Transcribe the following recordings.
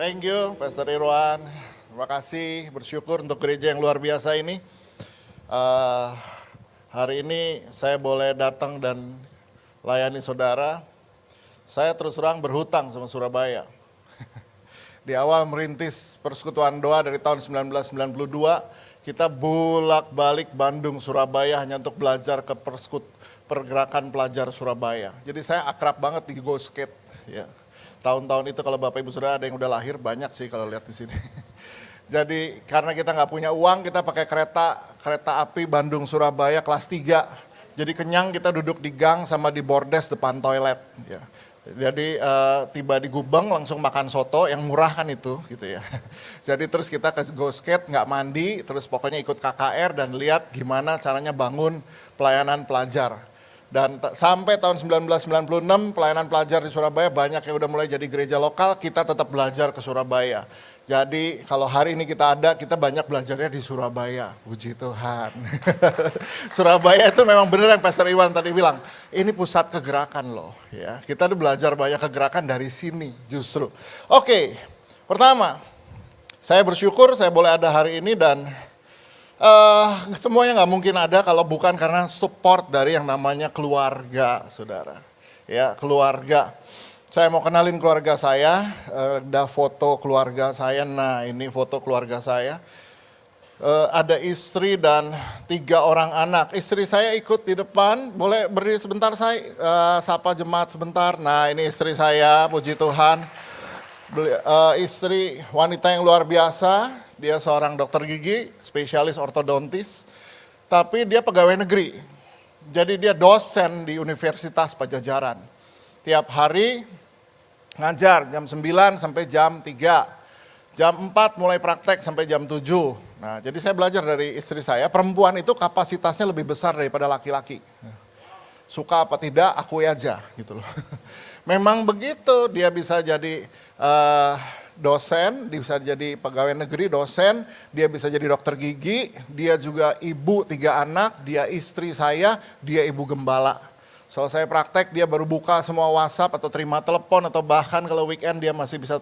Thank you, Pastor Irwan. Terima kasih, bersyukur untuk gereja yang luar biasa ini. Hari ini saya boleh datang dan layani saudara. Saya terus terang berhutang sama Surabaya. Di awal merintis persekutuan doa dari tahun 1992, kita bolak-balik Bandung, Surabaya hanya untuk belajar ke pergerakan pelajar Surabaya. Jadi saya akrab banget di Go Skate. Ya. Tahun-tahun itu kalau Bapak Ibu Saudara ada yang udah lahir, banyak sih kalau lihat di sini. Jadi karena kita nggak punya uang, kita pakai kereta api Bandung Surabaya kelas 3. Jadi kenyang, kita duduk di gang sama di bordes depan toilet. Ya. Jadi tiba di Gubeng langsung makan soto yang murah kan itu gitu ya. Jadi terus kita ke Go Skate, nggak mandi, terus pokoknya ikut KKR dan lihat gimana caranya bangun pelayanan pelajar. Dan sampai tahun 1996 pelayanan pelajar di Surabaya banyak yang udah mulai jadi gereja lokal, kita tetap belajar ke Surabaya. Jadi kalau hari ini kita ada, kita banyak belajarnya di Surabaya. Puji Tuhan. Surabaya itu memang benar yang Pastor Iwan tadi bilang, ini pusat kegerakan loh. Ya, kita tuh belajar banyak kegerakan dari sini justru. Oke, pertama, saya bersyukur saya boleh ada hari ini dan semuanya nggak mungkin ada kalau bukan karena support dari yang namanya keluarga, saudara. Ya, keluarga. Saya mau kenalin keluarga saya, ada foto keluarga saya. Nah, ini foto keluarga saya. Ada istri dan 3 orang anak. Istri saya ikut di depan, boleh berdiri sebentar saya, sapa jemaat sebentar. Nah, ini istri saya, puji Tuhan. Istri wanita yang luar biasa, dia seorang dokter gigi, spesialis ortodontis, tapi dia pegawai negeri. Jadi dia dosen di Universitas Pajajaran. Tiap hari ngajar jam 9 sampai jam 3. Jam 4 mulai praktek sampai jam 7. Nah, jadi saya belajar dari istri saya, perempuan itu kapasitasnya lebih besar daripada laki-laki. Suka apa tidak, akui aja gitu loh. Memang begitu, dia bisa jadi dosen, dia bisa jadi pegawai negeri, dosen, dia bisa jadi dokter gigi, dia juga ibu 3 anak, dia istri saya, dia ibu gembala. Selesai praktek dia baru buka semua WhatsApp atau terima telepon atau bahkan kalau weekend dia masih bisa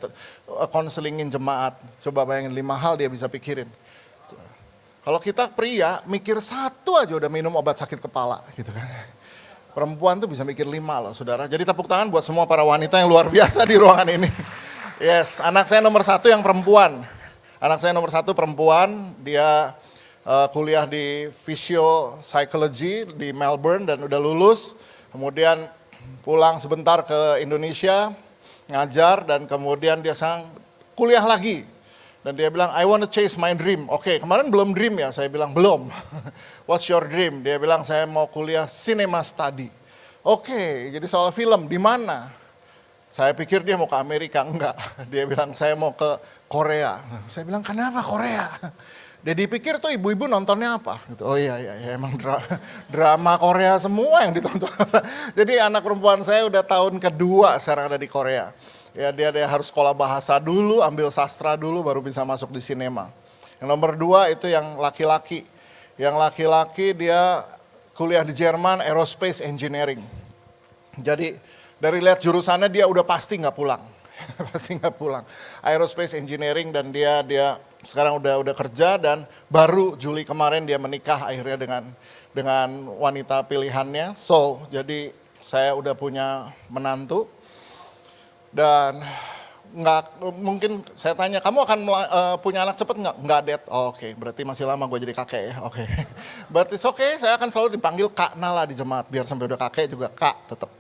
konselingin jemaat. Coba bayangin 5 hal dia bisa pikirin. Kalau kita pria mikir 1 aja udah minum obat sakit kepala gitu kan. Perempuan tuh bisa mikir 5 loh saudara. Jadi tepuk tangan buat semua para wanita yang luar biasa di ruangan ini. Yes, anak saya nomor 1 yang perempuan. Anak saya nomor 1 perempuan, dia kuliah di Physio Psychology di Melbourne dan udah lulus. Kemudian pulang sebentar ke Indonesia, ngajar dan kemudian dia kuliah lagi. Dan dia bilang, I want to chase my dream. Oke, kemarin belum dream ya, saya bilang belum. What's your dream? Dia bilang saya mau kuliah cinema study. Oke, jadi soal film, di mana? Saya pikir dia mau ke Amerika, enggak. Dia bilang saya mau ke Korea. Saya bilang kenapa Korea? Dia dipikir tuh ibu-ibu nontonnya apa? Gitu. Oh iya, emang drama Korea semua yang ditonton. Jadi anak perempuan saya udah tahun kedua sekarang ada di Korea. Ya dia harus sekolah bahasa dulu, ambil sastra dulu baru bisa masuk di sinema. Yang nomor 2 itu yang laki-laki. Yang laki-laki dia kuliah di Jerman, Aerospace Engineering. Jadi dari lihat jurusannya dia udah pasti nggak pulang. Pasti nggak pulang. Aerospace Engineering dan dia sekarang udah kerja dan baru Juli kemarin dia menikah akhirnya dengan wanita pilihannya. So, jadi saya udah punya menantu. Dan mungkin saya tanya, kamu akan punya anak cepat nggak? Nggak, Dad. Oh, oke, berarti masih lama gue jadi kakek ya. Oke. But it's okay, saya akan selalu dipanggil Kak Nala di jemaat. Biar sampai udah kakek juga Kak tetap.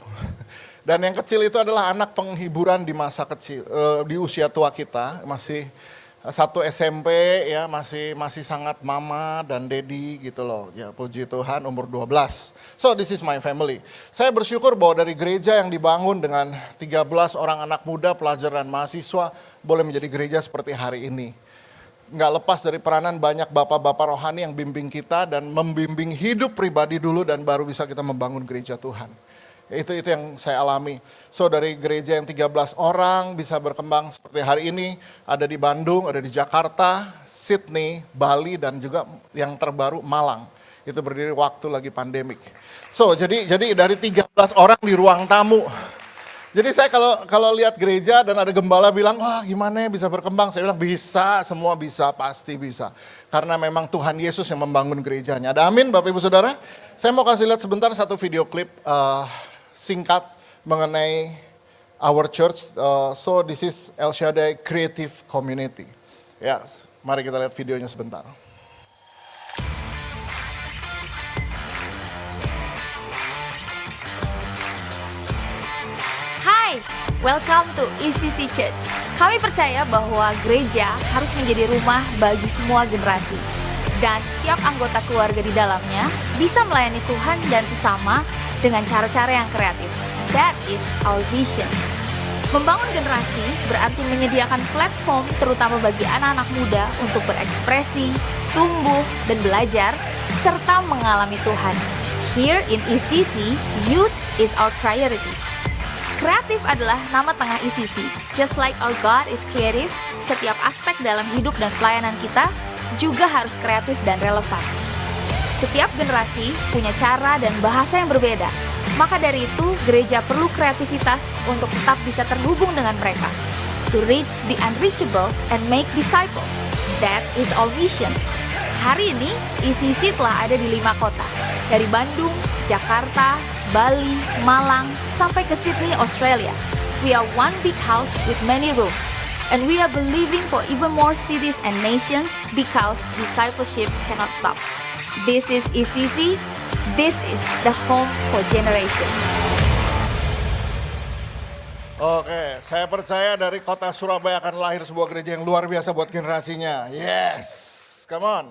Dan yang kecil itu adalah anak penghiburan di masa kecil, di usia tua kita. Masih 1 SMP ya, masih sangat mama dan daddy gitu loh. Ya puji Tuhan umur 12. So this is my family. Saya bersyukur bahwa dari gereja yang dibangun dengan 13 orang anak muda, pelajar dan mahasiswa boleh menjadi gereja seperti hari ini. Nggak lepas dari peranan banyak bapak-bapak rohani yang bimbing kita dan membimbing hidup pribadi dulu dan baru bisa kita membangun gereja Tuhan. Itu yang saya alami. So dari gereja yang 13 orang bisa berkembang seperti hari ini. Ada di Bandung, ada di Jakarta, Sydney, Bali, dan juga yang terbaru Malang. Itu berdiri waktu lagi pandemik. So jadi dari 13 orang di ruang tamu. Jadi saya kalau lihat gereja dan ada gembala bilang, wah gimana ya bisa berkembang? Saya bilang bisa, semua bisa, pasti bisa. Karena memang Tuhan Yesus yang membangun gerejanya. Ada amin Bapak Ibu Saudara? Saya mau kasih lihat sebentar satu video klip singkat mengenai our church. So this is El Shaddai Creative Community. Ya, mari kita lihat videonya sebentar. Hai, welcome to ECC Church. Kami percaya bahwa gereja harus menjadi rumah bagi semua generasi. Dan setiap anggota keluarga di dalamnya bisa melayani Tuhan dan sesama dengan cara-cara yang kreatif. That is our vision. Membangun generasi berarti menyediakan platform terutama bagi anak-anak muda untuk berekspresi, tumbuh, dan belajar, serta mengalami Tuhan. Here in ECC, youth is our priority. Kreatif adalah nama tengah ECC. Just like our God is creative, setiap aspek dalam hidup dan pelayanan kita juga harus kreatif dan relevan. Setiap generasi punya cara dan bahasa yang berbeda. Maka dari itu, gereja perlu kreativitas untuk tetap bisa terhubung dengan mereka. To reach the unreachables and make disciples. That is our mission. Hari ini, ECC telah ada di 5 kota. Dari Bandung, Jakarta, Bali, Malang, sampai ke Sydney, Australia. We are one big house with many rooms. And we are believing for even more cities and nations because discipleship cannot stop. This is ECC. This is the home for generation. Oke, saya percaya dari kota Surabaya akan lahir sebuah gereja yang luar biasa buat generasinya. Yes, come on.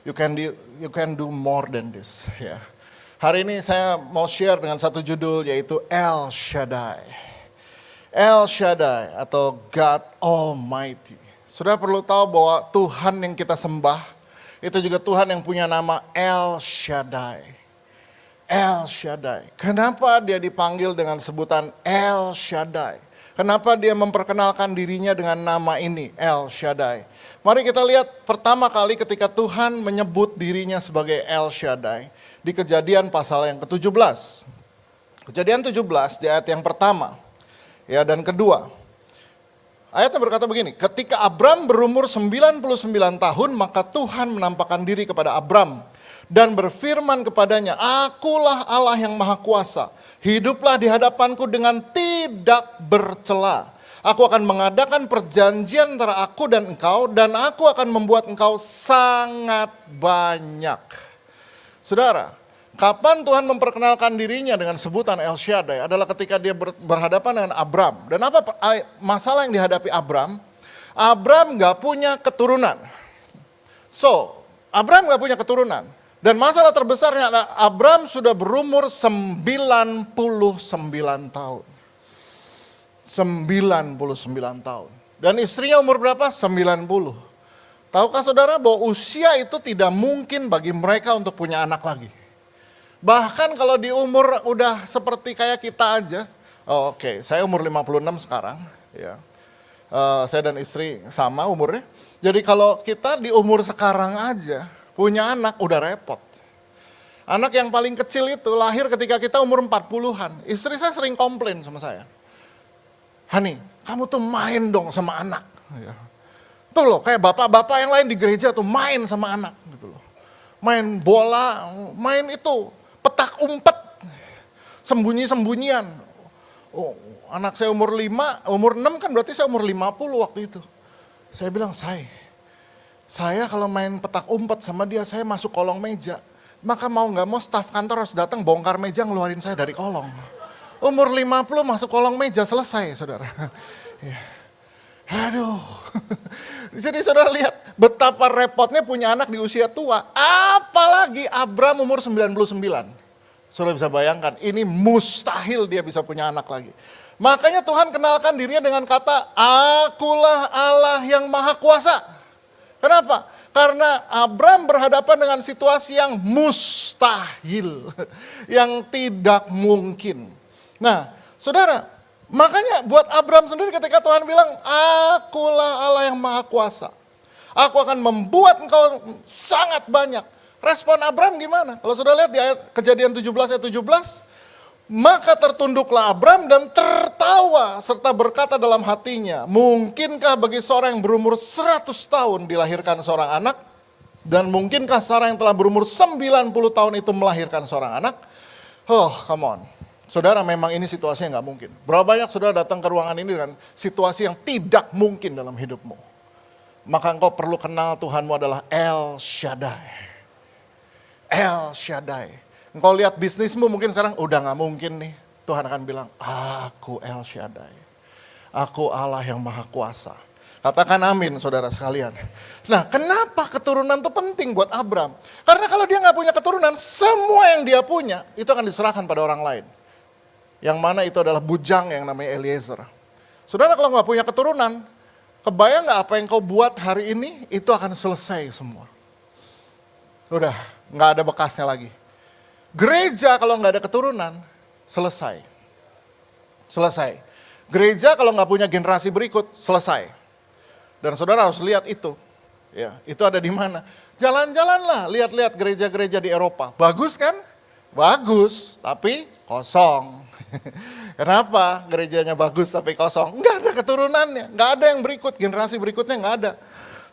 You can do more than this. Ya. Hari ini saya mau share dengan satu judul yaitu El Shaddai. El Shaddai atau God Almighty. Sudah perlu tahu bahwa Tuhan yang kita sembah itu juga Tuhan yang punya nama El Shaddai. El Shaddai. Kenapa dia dipanggil dengan sebutan El Shaddai? Kenapa dia memperkenalkan dirinya dengan nama ini, El Shaddai? Mari kita lihat pertama kali ketika Tuhan menyebut dirinya sebagai El Shaddai di Kejadian pasal yang ke-17. Kejadian 17 di ayat yang pertama ya dan kedua. Ayatnya berkata begini, ketika Abram berumur 99 tahun, maka Tuhan menampakkan diri kepada Abram dan berfirman kepadanya, Akulah Allah yang Maha Kuasa, hiduplah di hadapanku dengan tidak bercela. Aku akan mengadakan perjanjian antara aku dan aku akan membuat engkau sangat banyak. Saudara, kapan Tuhan memperkenalkan dirinya dengan sebutan El Shaddai adalah ketika dia berhadapan dengan Abram. Dan apa masalah yang dihadapi Abram? Abram gak punya keturunan. Abram gak punya keturunan. Dan masalah terbesarnya adalah Abram sudah berumur 99 tahun. 99 tahun. Dan istrinya umur berapa? 90. Tahukah saudara bahwa usia itu tidak mungkin bagi mereka untuk punya anak lagi. Bahkan kalau di umur udah seperti kayak kita aja. Oke, saya umur 56 sekarang. Ya. Saya dan istri sama umurnya. Jadi kalau kita di umur sekarang aja punya anak udah repot. Anak yang paling kecil itu lahir ketika kita umur 40-an. Istri saya sering komplain sama saya. Hani, kamu tuh main dong sama anak. Ya. Tuh loh, kayak bapak-bapak yang lain di gereja tuh main sama anak. Gitu loh. Main bola, main itu, petak umpet, sembunyi-sembunyian. Oh, anak saya umur 5, umur 6 kan berarti saya umur 50 waktu itu. Saya bilang, saya kalau main petak umpet sama dia, saya masuk kolong meja. Maka mau gak mau staf kantor harus datang bongkar meja ngeluarin saya dari kolong. Umur 50 masuk kolong meja selesai saudara. Ya. Aduh. Jadi saudara lihat betapa repotnya punya anak di usia tua. Apalagi Abram umur 99. Saudara bisa bayangkan ini mustahil dia bisa punya anak lagi. Makanya Tuhan kenalkan dirinya dengan kata Akulah Allah yang Maha Kuasa. Kenapa? Karena Abram berhadapan dengan situasi yang mustahil. Yang tidak mungkin. Nah, saudara, makanya buat Abram sendiri ketika Tuhan bilang, Akulah Allah yang Maha Kuasa. Aku akan membuat engkau sangat banyak. Respon Abram gimana? Kalau sudah lihat di ayat Kejadian 17 ayat 17, Maka tertunduklah Abram dan tertawa serta berkata dalam hatinya, mungkinkah bagi seorang yang berumur 100 tahun dilahirkan seorang anak? Dan mungkinkah seorang yang telah berumur 90 tahun itu melahirkan seorang anak? Oh, come on. Saudara, memang ini situasi yang gak mungkin. Berapa banyak saudara datang ke ruangan ini dengan situasi yang tidak mungkin dalam hidupmu. Maka engkau perlu kenal Tuhanmu adalah El Shaddai. El Shaddai. Engkau lihat bisnismu mungkin sekarang udah gak mungkin nih. Tuhan akan bilang, aku El Shaddai. Aku Allah yang Maha Kuasa. Katakan amin saudara sekalian. Nah, kenapa keturunan itu penting buat Abram? Karena kalau dia gak punya keturunan, semua yang dia punya itu akan diserahkan pada orang lain. Yang mana itu adalah bujang yang namanya Eliezer. Saudara kalau gak punya keturunan, kebayang gak apa yang kau buat hari ini, itu akan selesai semua. Udah, gak ada bekasnya lagi. Gereja kalau nggak ada keturunan, selesai. Selesai. Gereja kalau nggak punya generasi berikut, selesai. Dan saudara harus lihat itu. Ya, itu ada di mana? Jalan-jalanlah, lihat-lihat gereja-gereja di Eropa. Bagus kan? Bagus, tapi kosong. Kenapa gerejanya bagus tapi kosong? Nggak ada keturunannya, nggak ada yang berikut, generasi berikutnya nggak ada.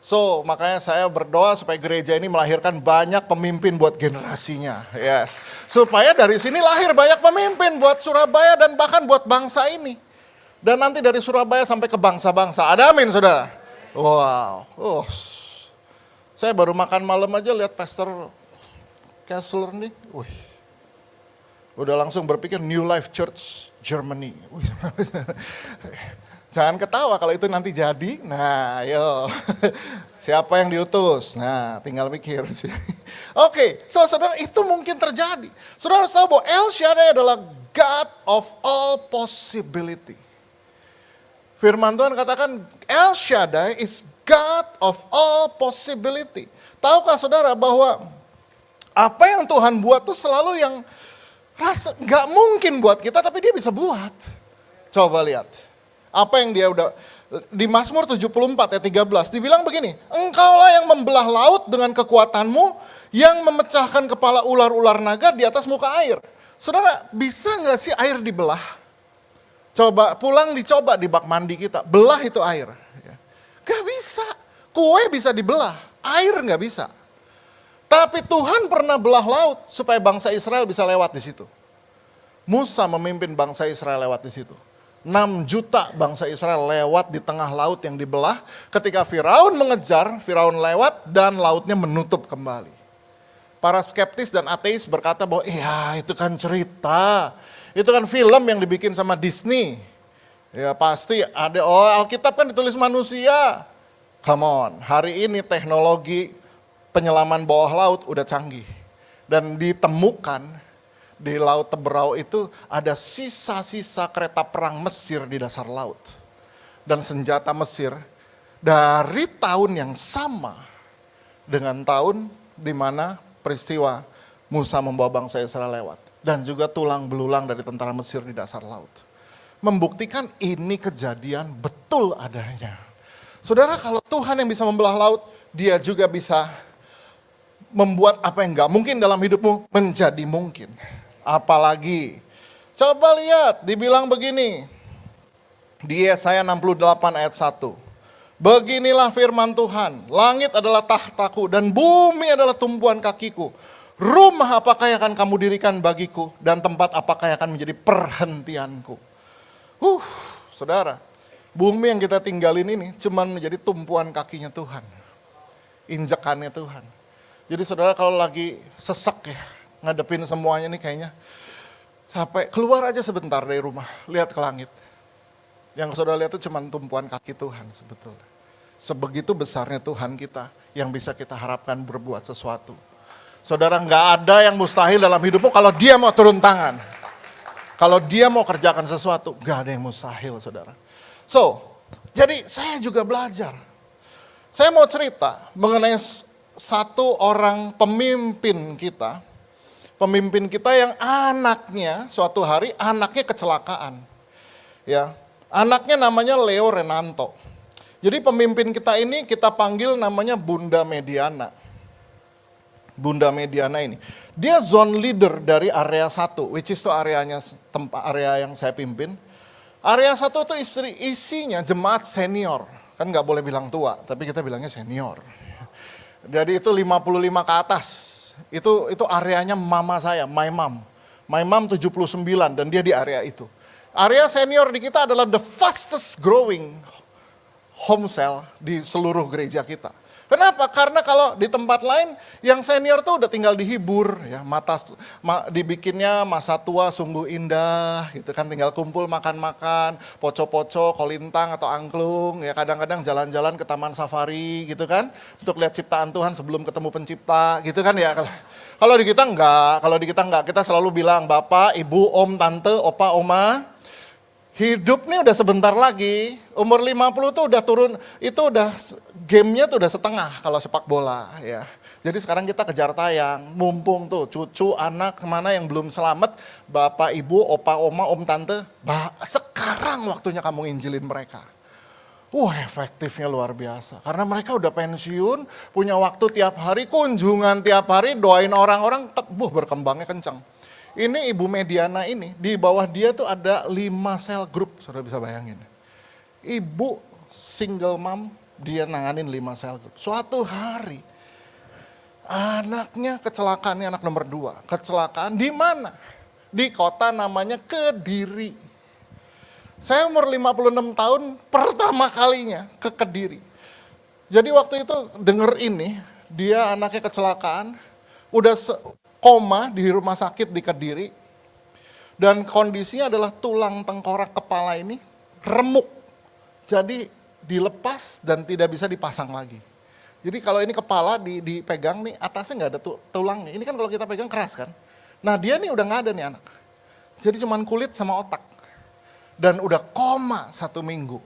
So, makanya saya berdoa supaya gereja ini melahirkan banyak pemimpin buat generasinya. Yes. Supaya dari sini lahir banyak pemimpin buat Surabaya dan bahkan buat bangsa ini. Dan nanti dari Surabaya sampai ke bangsa-bangsa. Ada amin, saudara? Wow. Saya baru makan malam aja lihat Pastor Kessler nih. Udah langsung berpikir New Life Church Germany. Jangan ketawa kalau itu nanti jadi. Nah, yo. Siapa yang diutus? Nah, tinggal mikir. Oke, saudara itu mungkin terjadi. Saudara harus tahu bahwa El Shaddai adalah God of all possibility. Firman Tuhan katakan El Shaddai is God of all possibility. Tahukah saudara bahwa apa yang Tuhan buat tuh selalu yang rasa nggak mungkin buat kita, tapi dia bisa buat. Coba lihat. Apa yang dia udah, di Mazmur 74 ayat 13, dibilang begini, engkaulah yang membelah laut dengan kekuatanmu, yang memecahkan kepala ular-ular naga di atas muka air. Saudara, bisa gak sih air dibelah? Coba pulang dicoba di bak mandi kita, belah itu air. Gak bisa, kue bisa dibelah, air gak bisa. Tapi Tuhan pernah belah laut supaya bangsa Israel bisa lewat di situ. Musa memimpin bangsa Israel lewat di situ. 6 juta bangsa Israel lewat di tengah laut yang dibelah. Ketika Firaun mengejar, Firaun lewat dan lautnya menutup kembali. Para skeptis dan ateis berkata bahwa iya itu kan cerita. Itu kan film yang dibikin sama Disney. Ya pasti ada, Alkitab kan ditulis manusia. Come on, hari ini teknologi penyelaman bawah laut udah canggih. Dan ditemukan di Laut Teberau itu ada sisa-sisa kereta perang Mesir di dasar laut. Dan senjata Mesir dari tahun yang sama dengan tahun di mana peristiwa Musa membawa bangsa Israel lewat. Dan juga tulang belulang dari tentara Mesir di dasar laut. Membuktikan ini kejadian betul adanya. Saudara, kalau Tuhan yang bisa membelah laut, dia juga bisa membuat apa yang gak mungkin dalam hidupmu menjadi mungkin. Apalagi, coba lihat, dibilang begini, di Yesaya 68 ayat 1. Beginilah firman Tuhan, langit adalah tahtaku dan bumi adalah tumpuan kakiku. Rumah apakah yang akan kamu dirikan bagiku dan tempat apakah yang akan menjadi perhentianku. Saudara, bumi yang kita tinggalin ini cuma menjadi tumpuan kakinya Tuhan. Injekannya Tuhan. Jadi saudara kalau lagi sesek ya, ngadepin semuanya nih kayaknya, sampai keluar aja sebentar dari rumah, lihat ke langit. Yang saudara lihat itu cuma tumpuan kaki Tuhan sebetulnya. Sebegitu besarnya Tuhan kita yang bisa kita harapkan berbuat sesuatu. Saudara, nggak ada yang mustahil dalam hidupmu kalau dia mau turun tangan. Kalau dia mau kerjakan sesuatu, nggak ada yang mustahil saudara. So, jadi saya juga belajar. Saya mau cerita mengenai satu orang pemimpin kita yang anaknya suatu hari anaknya kecelakaan. Ya, anaknya namanya Leo Renanto. Jadi pemimpin kita ini kita panggil namanya Bunda Mediana. Bunda Mediana ini. Dia zone leader dari area 1, which is itu areanya, area yang saya pimpin. Area 1 itu isinya jemaat senior. Kan nggak boleh bilang tua, tapi kita bilangnya senior. Jadi itu 55 ke atas. Itu areanya mama saya, my mom. My mom 79 dan dia di area itu. Area senior di kita adalah the fastest growing home cell di seluruh gereja kita. Kenapa? Karena kalau di tempat lain yang senior tuh udah tinggal dihibur ya, dibikinnya masa tua sungguh indah gitu kan, tinggal kumpul makan-makan, poco-poco, kolintang atau angklung ya, kadang-kadang jalan-jalan ke taman safari gitu kan untuk lihat ciptaan Tuhan sebelum ketemu pencipta gitu kan ya. Kalau di kita enggak, kita selalu bilang Bapak, Ibu, Om, Tante, Opa, Oma. Hidup nih udah sebentar lagi, umur 50 tuh udah turun, itu udah gamenya tuh udah setengah kalau sepak bola ya. Jadi sekarang kita kejar tayang, mumpung tuh cucu, anak, kemana yang belum selamat, bapak, ibu, opa, oma, om, tante, sekarang waktunya kamu injilin mereka. Efektifnya luar biasa, karena mereka udah pensiun, punya waktu tiap hari, kunjungan tiap hari, doain orang-orang, berkembangnya kencang. Ini Ibu Mediana ini, di bawah dia tuh ada 5 sel grup, sudah bisa bayangin. Ibu single mom, dia nanganin 5 sel grup. Suatu hari, anaknya kecelakaan, ini anak nomor 2. Kecelakaan di mana? Di kota namanya Kediri. Saya umur 56 tahun, pertama kalinya ke Kediri. Jadi waktu itu denger ini, dia anaknya kecelakaan, udah koma di rumah sakit di Kediri, dan kondisinya adalah tulang tengkorak kepala ini remuk, jadi dilepas dan tidak bisa dipasang lagi. Jadi kalau ini kepala dipegang nih, atasnya nggak ada tulangnya, ini kan kalau kita pegang keras kan. Nah dia nih udah nggak ada nih anak, jadi cuman kulit sama otak, dan udah koma 1 minggu.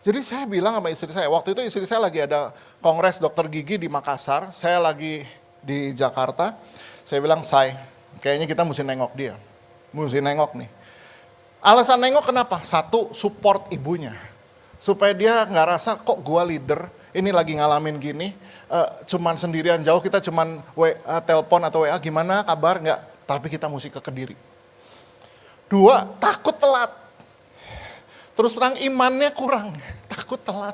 Jadi saya bilang sama istri saya, waktu itu istri saya lagi ada kongres dokter gigi di Makassar, saya lagi di Jakarta. Saya bilang, kayaknya kita mesti nengok dia. Mesti nengok nih. Alasan nengok kenapa? 1, support ibunya. Supaya dia nggak rasa, kok gua leader, ini lagi ngalamin gini, cuman sendirian jauh, kita cuman telepon atau WA, gimana kabar? Nggak, tapi kita mesti ke Kediri. 2, takut telat. Terus terang imannya kurang, takut telat.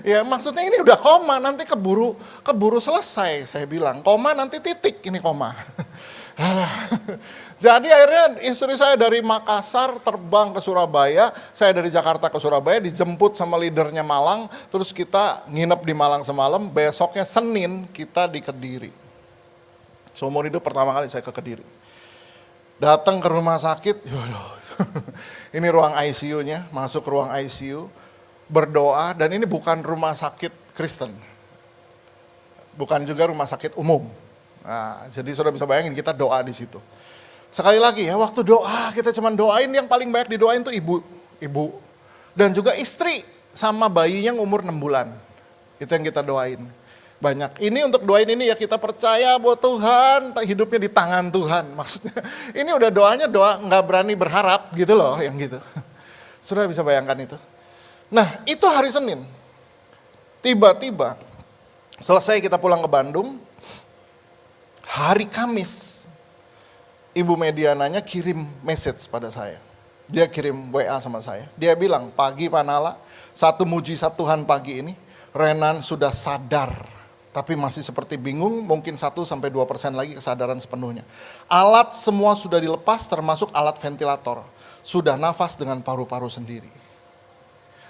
Ya maksudnya ini udah koma, nanti keburu selesai, saya bilang. Koma nanti titik, ini koma. Jadi akhirnya istri saya dari Makassar terbang ke Surabaya, saya dari Jakarta ke Surabaya, dijemput sama leadernya Malang, terus kita nginep di Malang semalam, besoknya Senin kita di Kediri. Seumur hidup pertama kali saya ke Kediri. Datang ke rumah sakit, ini ruang ICU-nya, masuk ruang ICU, berdoa, dan ini bukan rumah sakit Kristen. Bukan juga rumah sakit umum. Nah, jadi sudah bisa bayangin kita doa di situ. Sekali lagi ya, waktu doa kita cuma doain, yang paling banyak didoain tuh ibu. Dan juga istri sama bayinya yang umur 6 bulan. Itu yang kita doain. Banyak. Ini untuk doain ini ya kita percaya bahwa Tuhan, hidupnya di tangan Tuhan. Maksudnya ini udah doanya doa nggak berani berharap gitu loh, yang gitu. Sudah bisa bayangkan itu. Nah itu hari Senin. Tiba-tiba selesai kita pulang ke Bandung. Hari Kamis Ibu Mediananya kirim message pada saya. Dia kirim WA sama saya. Dia bilang, pagi Pak Nala, satu mujizat Tuhan pagi ini, Renan sudah sadar. Tapi masih seperti bingung, mungkin 1-2% lagi kesadaran sepenuhnya. Alat semua sudah dilepas, termasuk alat ventilator. Sudah nafas dengan paru-paru sendiri.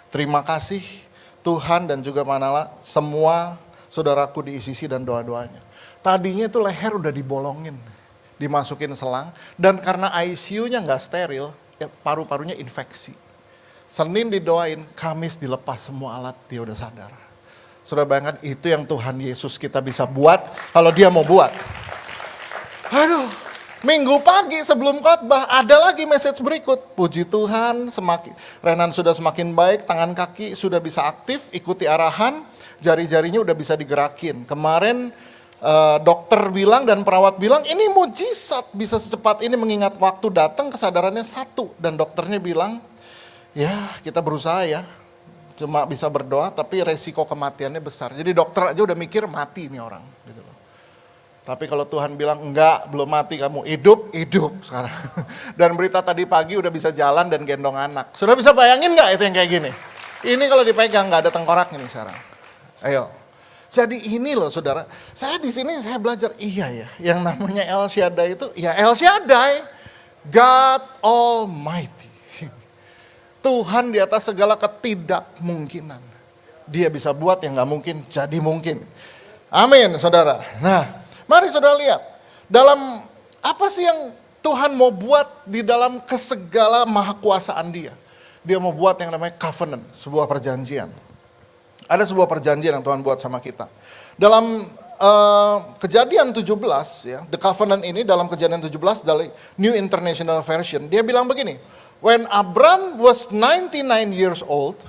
Terima kasih Tuhan dan juga Manala, semua saudaraku di ICC dan doa-doanya. Tadinya itu leher udah dibolongin, dimasukin selang, dan karena ICU-nya nggak steril, ya paru-parunya infeksi. Senin didoain, Kamis dilepas semua alat, dia udah sadar. Sudah bayangkan itu yang Tuhan Yesus kita bisa buat kalau dia mau buat. Aduh, Minggu pagi sebelum khotbah ada lagi message berikut. Puji Tuhan, Renan sudah semakin baik, tangan kaki sudah bisa aktif, ikuti arahan, jari-jarinya udah bisa digerakin. Kemarin dokter bilang dan perawat bilang ini mujizat, bisa secepat ini mengingat waktu datang kesadarannya 1. Dan dokternya bilang, ya kita berusaha ya. Cuma bisa berdoa, tapi resiko kematiannya besar. Jadi dokter aja udah mikir mati nih orang. Gitu loh. Tapi kalau Tuhan bilang, enggak, belum mati kamu, hidup sekarang. Dan berita tadi pagi udah bisa jalan dan gendong anak. Sudah bisa bayangin nggak itu yang kayak gini? Ini kalau dipegang nggak ada tengkorak ini sekarang. Ayo. Jadi ini loh saudara, saya di sini saya belajar, iya ya, yang namanya El Shaddai itu, ya El Shaddai, God Almighty. Tuhan di atas segala ketidakmungkinan. Dia bisa buat yang nggak mungkin jadi mungkin. Amin saudara. Nah, mari saudara lihat, dalam apa sih yang Tuhan mau buat di dalam kesegala mahakuasaan dia. Dia mau buat yang namanya covenant, sebuah perjanjian. Ada sebuah perjanjian yang Tuhan buat sama kita. Dalam Kejadian 17, ya, the covenant ini dalam Kejadian 17 dari New International Version, dia bilang begini, when Abram was 99 years old,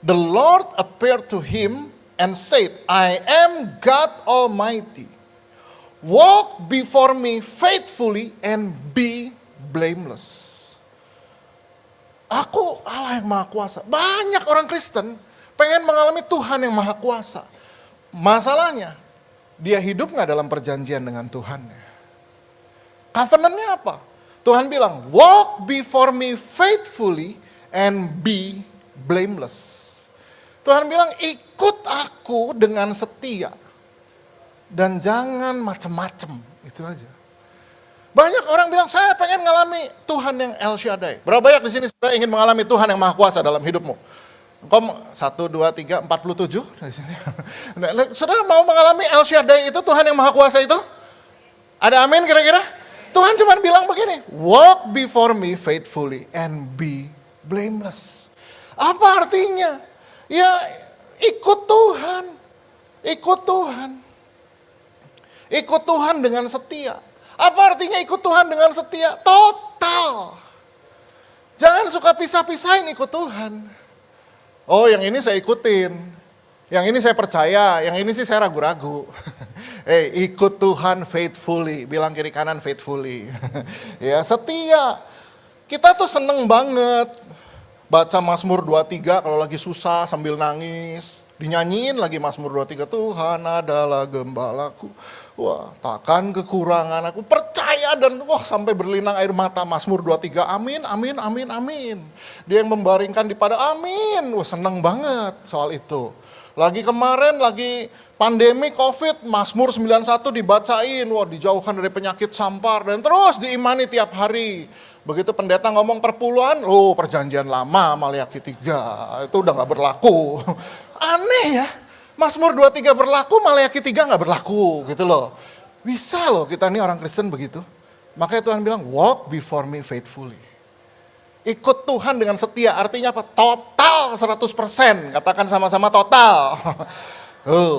the Lord appeared to him and said, I am God Almighty. Walk before me faithfully and be blameless. Aku Allah yang Maha Kuasa. Banyak orang Kristen pengen mengalami Tuhan yang Maha Kuasa. Masalahnya, dia hidup gak dalam perjanjian dengan Tuhan. Covenantnya apa? Tuhan bilang, walk before me faithfully and be blameless. Tuhan bilang, ikut aku dengan setia. Dan jangan macem-macem, itu aja. Banyak orang bilang, saya pengen ngalami Tuhan yang El Shaddai. Berapa banyak di sini saudara ingin mengalami Tuhan yang Maha Kuasa dalam hidupmu? Engkau 1, 2, 3, 47 dari sini. Saudara mau mengalami El Shaddai itu, Tuhan yang Maha Kuasa itu? Ada amin kira-kira? Tuhan cuma bilang begini, walk before me faithfully and be blameless. Apa artinya? Ya ikut Tuhan. Ikut Tuhan. Ikut Tuhan dengan setia. Apa artinya ikut Tuhan dengan setia? Total. Jangan suka pisah-pisahin ikut Tuhan. Oh yang ini saya ikutin. Yang ini saya percaya. Yang ini sih saya ragu-ragu. Ikut Tuhan faithfully. Bilang kiri kanan faithfully. Ya setia. Kita tuh seneng banget. Baca Mazmur 23 kalau lagi susah sambil nangis. Dinyanyiin lagi Mazmur 23, Tuhan adalah gembalaku. Wah, takkan kekurangan aku. Percaya dan wah sampai berlinang air mata Mazmur 23. Amin, amin, amin, amin. Dia yang membaringkan di pada amin. Wah seneng banget soal itu. Lagi kemarin, lagi pandemi COVID, Mazmur 91 dibacain. Wah dijauhkan dari penyakit sampar dan terus diimani tiap hari. Begitu pendeta ngomong perpuluhan, perjanjian lama Maliaki 3, itu udah gak berlaku. Aneh ya, Mazmur 23 berlaku, Maliaki 3 gak berlaku gitu loh. Bisa loh kita nih orang Kristen begitu. Makanya Tuhan bilang, walk before me faithfully. Ikut Tuhan dengan setia, artinya apa? Total 100%, katakan sama-sama total.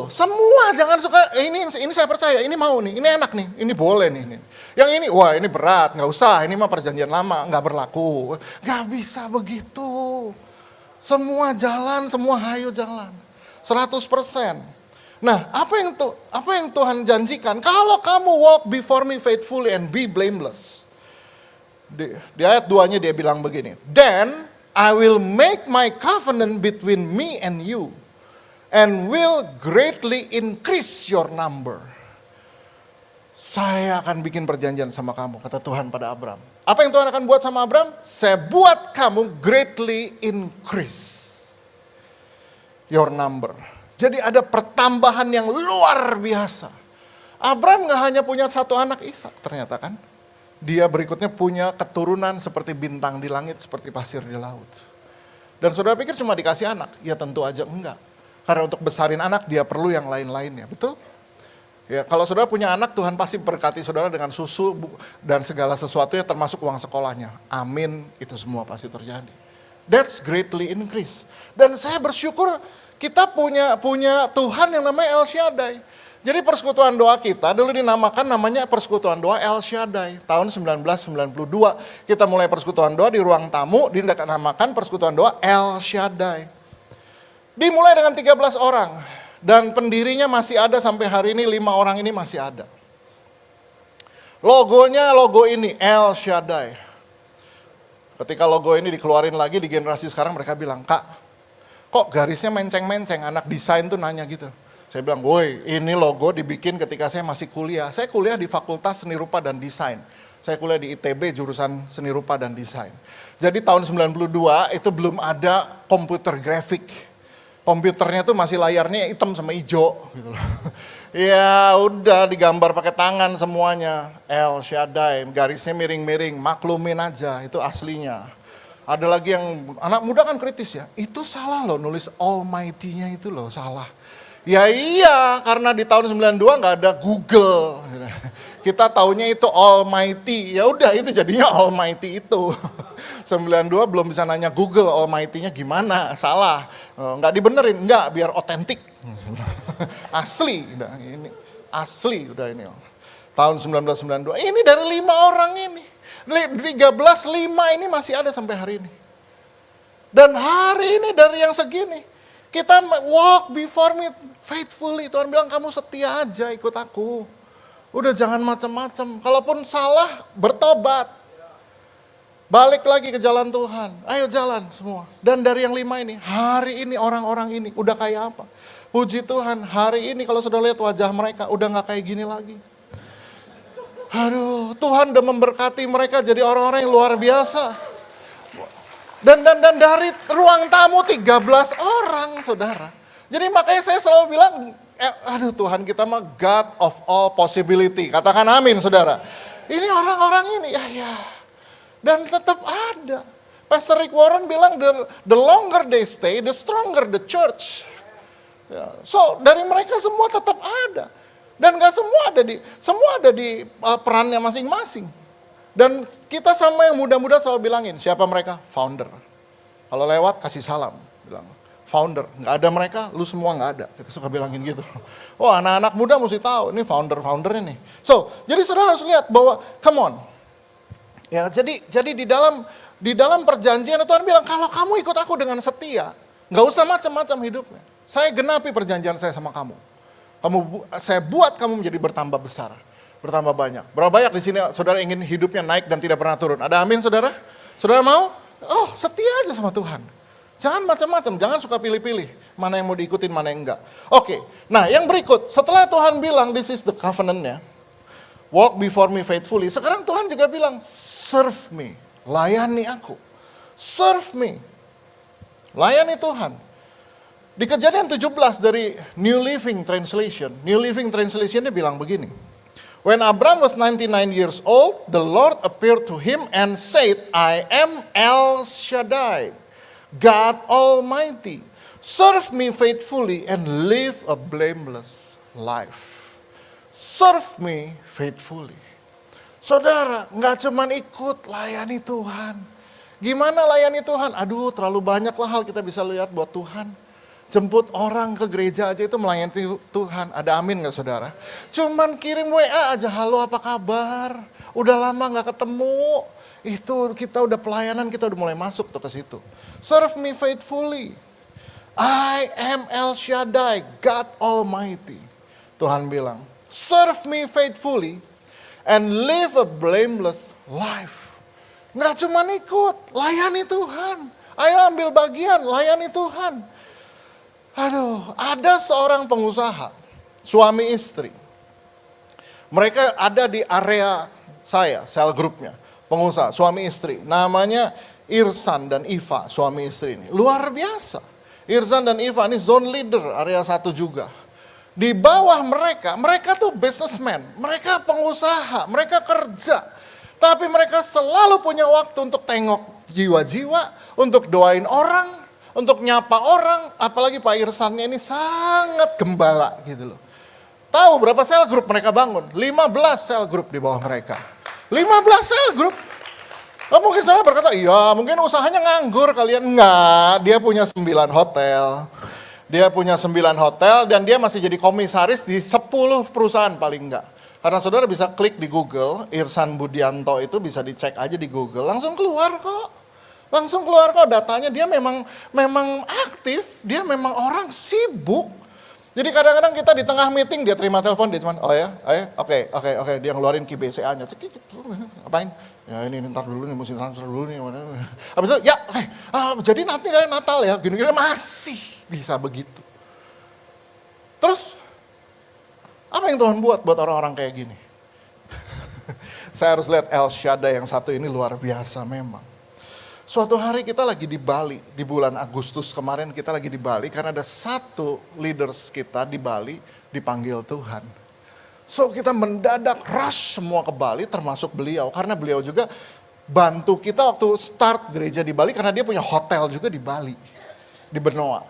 Semua jangan suka, ini saya percaya, ini mau nih, ini enak nih, ini boleh nih. Yang ini, wah ini berat, gak usah, ini mah perjanjian lama, gak berlaku. Gak bisa begitu. Semua jalan, semua hayo jalan. 100%. Nah, apa yang Tuhan janjikan? Kalau kamu walk before me faithfully and be blameless. Di ayat 2-nya dia bilang begini. Then I will make my covenant between me and you. And will greatly increase your number. Saya akan bikin perjanjian sama kamu, kata Tuhan pada Abram. Apa yang Tuhan akan buat sama Abram? Saya buat kamu greatly increase your number. Jadi ada pertambahan yang luar biasa. Abram gak hanya punya satu anak Ishak ternyata kan. Dia berikutnya punya keturunan seperti bintang di langit, seperti pasir di laut. Dan saudara pikir cuma dikasih anak? Ya tentu aja enggak. Karena untuk besarin anak dia perlu yang lain-lainnya, betul? Ya, kalau saudara punya anak, Tuhan pasti berkati saudara dengan susu dan segala sesuatunya termasuk uang sekolahnya. Amin, itu semua pasti terjadi. That's greatly increase. Dan saya bersyukur kita punya Tuhan yang namanya El Shaddai. Jadi persekutuan doa kita dulu dinamakan namanya persekutuan doa El Shaddai. Tahun 1992 kita mulai persekutuan doa di ruang tamu, dinamakan persekutuan doa El Shaddai. Dimulai dengan 13 orang. Dan pendirinya masih ada sampai hari ini, 5 orang ini masih ada. Logonya logo ini, El Shaddai. Ketika logo ini dikeluarin lagi di generasi sekarang mereka bilang, Kak, kok garisnya menceng-menceng, anak desain tuh nanya gitu. Saya bilang, woi ini logo dibikin ketika saya masih kuliah. Saya kuliah di Fakultas Seni Rupa dan Desain. Saya kuliah di ITB jurusan Seni Rupa dan Desain. Jadi tahun 92 itu belum ada komputer grafik. Komputernya tuh masih layarnya hitam sama hijau gitu loh. Ya udah digambar pakai tangan semuanya. El Shaddai, garisnya miring-miring, maklumin aja, itu aslinya. Ada lagi yang anak muda kan kritis ya, itu salah loh nulis Almighty-nya itu loh, salah. Ya iya, karena di tahun 92 nggak ada Google. Kita taunya itu Almighty, ya udah itu jadinya Almighty itu. 92 belum bisa nanya Google Almighty-nya gimana, salah. Nggak dibenerin, nggak, biar otentik. Asli, udah ini. Asli udah ini. Tahun 1992, ini dari 5 orang ini. 13, 5 ini masih ada sampai hari ini. Dan hari ini dari yang segini. Kita walk before me faithfully. Tuhan bilang kamu setia aja ikut aku. Udah jangan macam-macam. Kalaupun salah bertobat. Balik lagi ke jalan Tuhan. Ayo jalan semua. Dan dari yang 5 ini. Hari ini orang-orang ini udah kayak apa. Puji Tuhan hari ini kalau sudah lihat wajah mereka. Udah gak kayak gini lagi. Aduh Tuhan udah memberkati mereka jadi orang-orang yang luar biasa. Dan dari ruang tamu 13 orang, saudara. Jadi makanya saya selalu bilang, aduh Tuhan kita mah God of all possibility. Katakan amin, saudara. Ini orang-orang ini, ya. Dan tetap ada. Pastor Rick Warren bilang, the longer they stay, the stronger the church. Ya, so dari mereka semua tetap ada. Dan gak semua ada di perannya masing-masing. Dan kita sama yang muda-muda selalu bilangin, siapa mereka? Founder. Kalau lewat kasih salam, bilang founder. Nggak ada mereka, lu semua nggak ada. Kita suka bilangin gitu. Wah anak-anak muda mesti tahu, ini founder-foundernya nih. So, jadi saudara harus lihat bahwa, come on. Ya, jadi di dalam perjanjian Tuhan bilang, kalau kamu ikut aku dengan setia, nggak usah macam-macam hidupnya. Saya genapi perjanjian saya sama kamu. Saya buat kamu menjadi bertambah besar. Bertambah banyak. Berapa banyak di sini saudara ingin hidupnya naik dan tidak pernah turun? Ada amin saudara? Saudara mau? Oh setia aja sama Tuhan. Jangan macam-macam, jangan suka pilih-pilih. Mana yang mau diikutin, mana yang enggak. Oke, nah yang berikut. Setelah Tuhan bilang this is the covenant-nya. Walk before me faithfully. Sekarang Tuhan juga bilang serve me. Layani aku. Serve me. Layani Tuhan. Di Kejadian 17 dari New Living Translation. New Living Translation dia bilang begini. When Abram was 99 years old, the Lord appeared to him and said, I am El Shaddai, God Almighty. Serve me faithfully and live a blameless life. Serve me faithfully. Saudara, nggak cuman ikut, layani Tuhan. Gimana layani Tuhan? Aduh, terlalu banyak lah hal kita bisa lihat buat Tuhan. Jemput orang ke gereja aja itu melayani Tuhan. Ada amin gak saudara? Cuman kirim WA aja, halo apa kabar? Udah lama gak ketemu. Itu kita udah pelayanan, kita udah mulai masuk tuh ke situ. Serve me faithfully. I am El Shaddai, God Almighty. Tuhan bilang, serve me faithfully and live a blameless life. Gak cuman ikut, layani Tuhan. Ayo ambil bagian, layani Tuhan. Aduh, ada seorang pengusaha, suami istri. Mereka ada di area saya, sel grupnya. Pengusaha, suami istri. Namanya Irsan dan Iva, suami istri ini. Luar biasa. Irsan dan Iva ini zone leader, area 1 juga. Di bawah mereka tuh businessman. Mereka pengusaha, mereka kerja. Tapi mereka selalu punya waktu untuk tengok jiwa-jiwa, untuk doain orang, untuk nyapa orang, apalagi Pak Irsannya ini sangat gembala gitu loh. Tahu berapa sel grup mereka bangun? 15 sel grup di bawah mereka. 15 sel grup. Mungkin saya berkata, iya mungkin usahanya nganggur kalian. Enggak, dia punya 9 hotel. Dia punya 9 hotel dan dia masih jadi komisaris di 10 perusahaan paling enggak. Karena saudara bisa klik di Google, Irsan Budianto itu bisa dicek aja di Google, langsung keluar kok. Langsung keluar kok datanya, dia memang aktif, dia memang orang sibuk. Jadi kadang-kadang kita di tengah meeting, dia terima telepon, dia cuman, oh ya, oke, dia ngeluarin KBCA-nya. Apain? Ya ini ntar dulu nih, mesti transfer dulu nih. Habis itu, ya jadi nanti Natal ya, gini-gini masih bisa begitu. Terus yang Tuhan buat orang-orang kayak gini? Saya harus lihat El Shaddai yang satu ini luar biasa memang. Suatu hari kita lagi di Bali, di bulan Agustus kemarin kita lagi di Bali, karena ada satu leaders kita di Bali dipanggil Tuhan. So kita mendadak rush semua ke Bali termasuk beliau, karena beliau juga bantu kita waktu start gereja di Bali, karena dia punya hotel juga di Bali, di Benoa.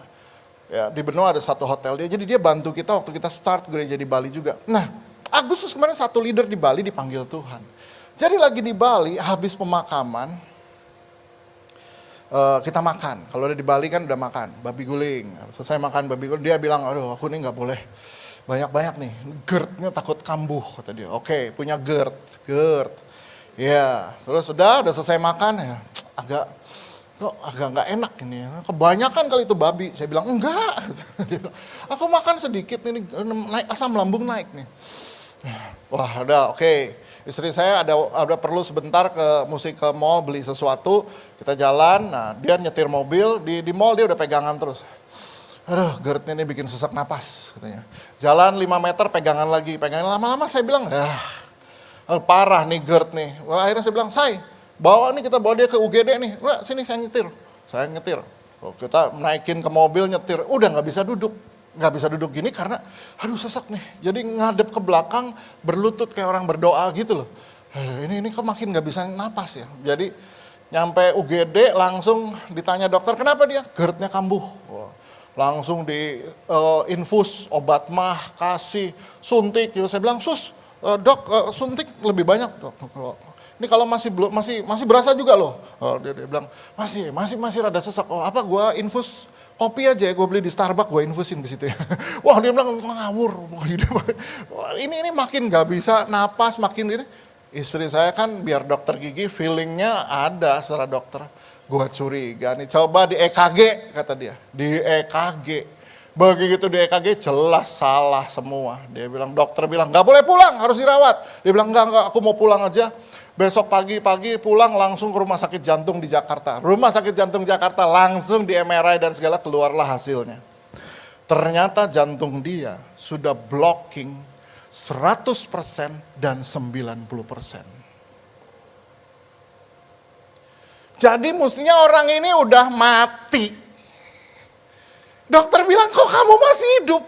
Ya, di Benoa ada satu hotel dia, jadi dia bantu kita waktu kita start gereja di Bali juga. Nah, Agustus kemarin satu leader di Bali dipanggil Tuhan. Jadi lagi di Bali, habis pemakaman, kita makan. Kalau udah di Bali kan udah makan babi guling. Selesai makan babi guling, dia bilang, aduh aku nih nggak boleh banyak-banyak nih. GERD-nya takut kambuh, kata dia. Oke, punya GERD. Ya, terus udah selesai makan ya, agak nggak enak ini. Kebanyakan kali itu babi. Saya bilang enggak. Dia bilang, aku makan sedikit nih, naik asam lambung naik nih. Wah, udah oke. Istri saya ada perlu sebentar ke mall beli sesuatu, kita jalan, nah dia nyetir mobil, di mall dia udah pegangan terus. Aduh, GERD ini bikin sesak napas katanya. Jalan 5 meter pegangan lama-lama saya bilang, parah nih GERD nih. Wah, akhirnya saya bilang, kita bawa dia ke UGD nih. Udah, sini saya nyetir. Kita naikin ke mobil nyetir, udah nggak bisa duduk gini karena aduh sesak nih. Jadi ngadep ke belakang berlutut kayak orang berdoa gitu loh. Ini kok makin nggak bisa napas ya. Jadi nyampe UGD langsung ditanya dokter kenapa dia? GERD-nya kambuh. Langsung di infus obat mah, kasih suntik. Saya bilang dok suntik lebih banyak dok. Ini kalau masih berasa juga loh. Dia bilang masih rada sesak. Apa gua infus kopi aja ya, gue beli di Starbucks, gue infusin ke situ ya. Wah dia bilang ngawur. Ini makin gak bisa napas, makin ini. Istri saya kan biar dokter gigi feelingnya ada secara dokter. Gue curiga nih, coba di EKG kata dia. Di EKG. Begitu di EKG jelas salah semua. Dia bilang, dokter bilang gak boleh pulang, harus dirawat. Dia bilang enggak aku mau pulang aja. Besok pagi pulang langsung ke rumah sakit jantung di Jakarta. Rumah sakit jantung Jakarta langsung di MRI dan segala keluarlah hasilnya. Ternyata jantung dia sudah blocking 100% dan 90%. Jadi mestinya orang ini udah mati. Dokter bilang kok kamu masih hidup?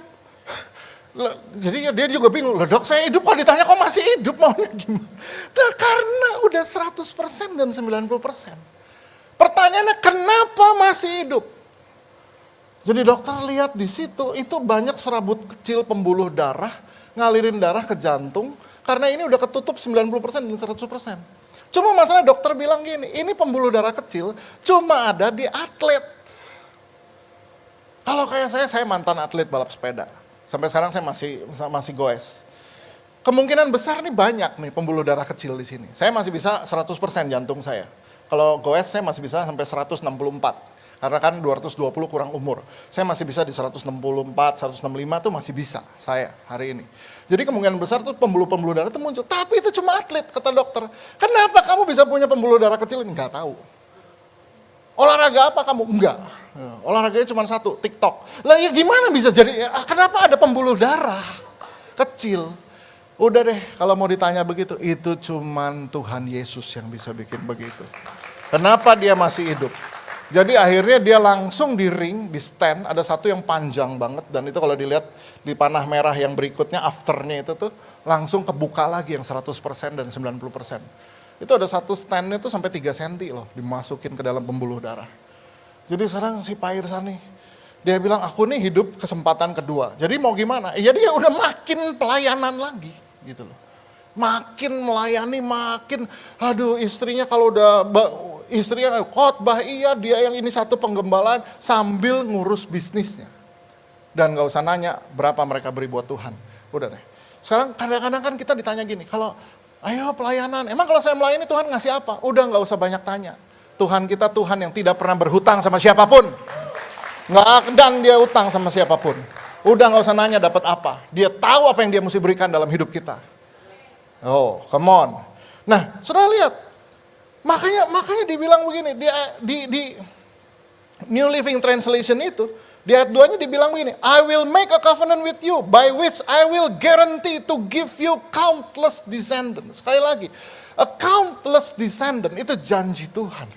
Jadi dia juga bingung, loh dok saya hidup kok ditanya kok masih hidup maunya gimana? Nah, karena udah 100% dan 90%. Pertanyaannya kenapa masih hidup? Jadi dokter lihat di situ itu banyak serabut kecil pembuluh darah, ngalirin darah ke jantung, karena ini udah ketutup 90% dan 100%. Cuma masalah dokter bilang gini, ini pembuluh darah kecil cuma ada di atlet. Kalau kayak saya mantan atlet balap sepeda. Sampai sekarang saya masih goes. Kemungkinan besar nih banyak nih pembuluh darah kecil di sini. Saya masih bisa 100% jantung saya. Kalau goes saya masih bisa sampai 164. Karena kan 220 kurang umur. Saya masih bisa di 164, 165 tuh masih bisa saya hari ini. Jadi kemungkinan besar tuh pembuluh darah itu muncul. Tapi itu cuma atlet kata dokter. Kenapa kamu bisa punya pembuluh darah kecil? Enggak tahu. Olahraga apa kamu? Enggak. Olahraganya cuma satu, TikTok. Lah ya gimana bisa jadi, kenapa ada pembuluh darah kecil? Udah deh, kalau mau ditanya begitu, itu cuman Tuhan Yesus yang bisa bikin begitu. Kenapa dia masih hidup? Jadi akhirnya dia langsung di ring, di stand, ada satu yang panjang banget. Dan itu kalau dilihat di panah merah yang berikutnya, afternya itu tuh langsung kebuka lagi yang 100% dan 90%. Itu ada satu stand itu sampai 3 cm loh, dimasukin ke dalam pembuluh darah. Jadi sekarang si Pak Irsan nih, dia bilang aku nih hidup kesempatan kedua. Jadi mau gimana? Ya dia udah makin pelayanan lagi gitu loh. Makin melayani, aduh istrinya kalau udah, istrinya khotbah iya dia yang ini satu penggembalaan sambil ngurus bisnisnya. Dan gak usah nanya berapa mereka beri buat Tuhan. Udah deh. Sekarang kadang-kadang kan kita ditanya gini, kalau ayo pelayanan, emang kalau saya melayani Tuhan ngasih apa? Udah gak usah banyak tanya. Tuhan kita Tuhan yang tidak pernah berhutang sama siapapun. Dan dia utang sama siapapun. Udah gak usah nanya dapat apa. Dia tahu apa yang dia mesti berikan dalam hidup kita. Oh, come on. Nah, saudara lihat. Makanya dibilang begini, di New Living Translation itu, Di ayat 2-nya dibilang begini, I will make a covenant with you, by which I will guarantee to give you countless descendants. Sekali lagi, a countless descendant itu janji Tuhan.